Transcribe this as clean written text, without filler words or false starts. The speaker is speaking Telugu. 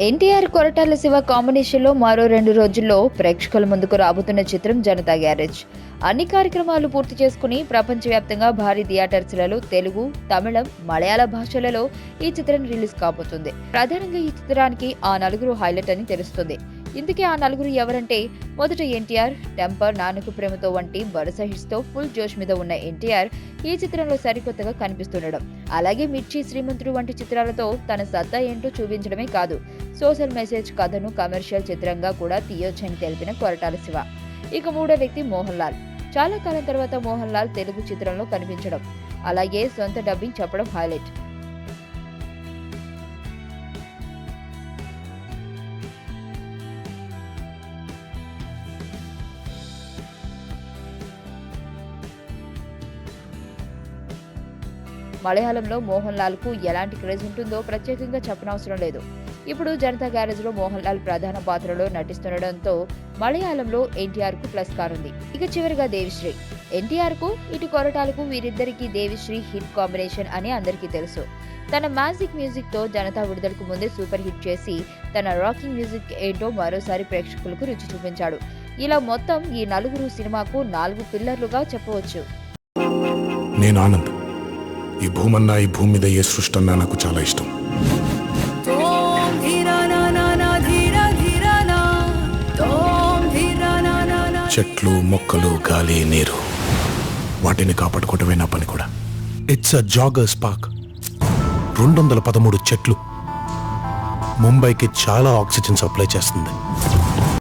ఎన్టీఆర్ కొరటాల శివ కాంబినేషన్లో మరో 2 రోజుల్లో ప్రేక్షకుల ముందుకు రాబోతున్న చిత్రం జనతా గ్యారేజ్. అన్ని కార్యక్రమాలు పూర్తి చేసుకుని ప్రపంచవ్యాప్తంగా భారీ థియేటర్స్లలో తెలుగు, తమిళం, మలయాళ భాషలలో ఈ చిత్రం రిలీజ్ కాబోతుంది. ప్రధానంగా ఈ చిత్రానికి ఆ నలుగురు హైలైట్ అని తెలుస్తుంది. ఇందుకే ఆ నలుగురు ఎవరంటే, మొదట ఎన్టీఆర్, టెంపర్, నాన్నకు ప్రేమతో వంటి వరుస హిట్స్ తో ఫుల్ జోష్ మీద ఉన్న ఎన్టీఆర్ ఈ చిత్రంలో సరికొత్తగా కనిపిస్తుండడం, అలాగే మిర్చి, శ్రీమంతుడు వంటి చిత్రాలతో తన సత్తా ఏంటో చూపించడమే కాదు, సోషల్ మెసేజ్ కథను కమర్షియల్ చిత్రంగా కూడా తీయొచ్చని తెలిపిన కొరటాల శివ. ఇక మూడో వ్యక్తి మోహన్ లాల్. చాలా కాలం తర్వాత మోహన్ లాల్ తెలుగు చిత్రంలో కనిపించడం, అలాగే సొంత డబ్బింగ్ చెప్పడం హైలైట్. మలయాళంలో మోహన్ లాల్ కు ఎలాంటి క్రేజ్ ఉంటుందో ప్రత్యేకంగా చెప్పనవసరం లేదు. ఇప్పుడు జనతా గ్యారేజ్ లో మోహన్ లాల్ ప్రధాన పాత్రలో నటిస్తుండటంతో మలయాళంలో ఎన్టీఆర్ కు ప్లస్ కానుంది. ఇక చివరిగా దేవిశ్రీ. ఎన్టీఆర్ కు ఇటు కొరటాలకు వీరిద్దరికి దేవిశ్రీ హిట్ కాంబినేషన్ అని అందరికీ తెలుసు. తన మ్యాజిక్ మ్యూజిక్ తో జనతా విడుదలకు ముందే సూపర్ హిట్ చేసి తన రాకింగ్ మ్యూజిక్ ఏంటో మరోసారి ప్రేక్షకులకు రుచి చూపించాడు. ఇలా మొత్తం ఈ నలుగురు సినిమాకు 4 పిల్లర్లుగా చెప్పవచ్చు. నేను ఆనంద్. ఈ భూమన్నా, ఈ భూమి మీద ఏ సృష్టి అన్నా నాకు చాలా ఇష్టం. చెట్లు, మొక్కలు, గాలి, నీరు, వాటిని కాపాడుకోవటమే నా పని కూడా. It's a joggers park. 213 చెట్లు ముంబైకి చాలా ఆక్సిజన్ సప్లై చేస్తుంది.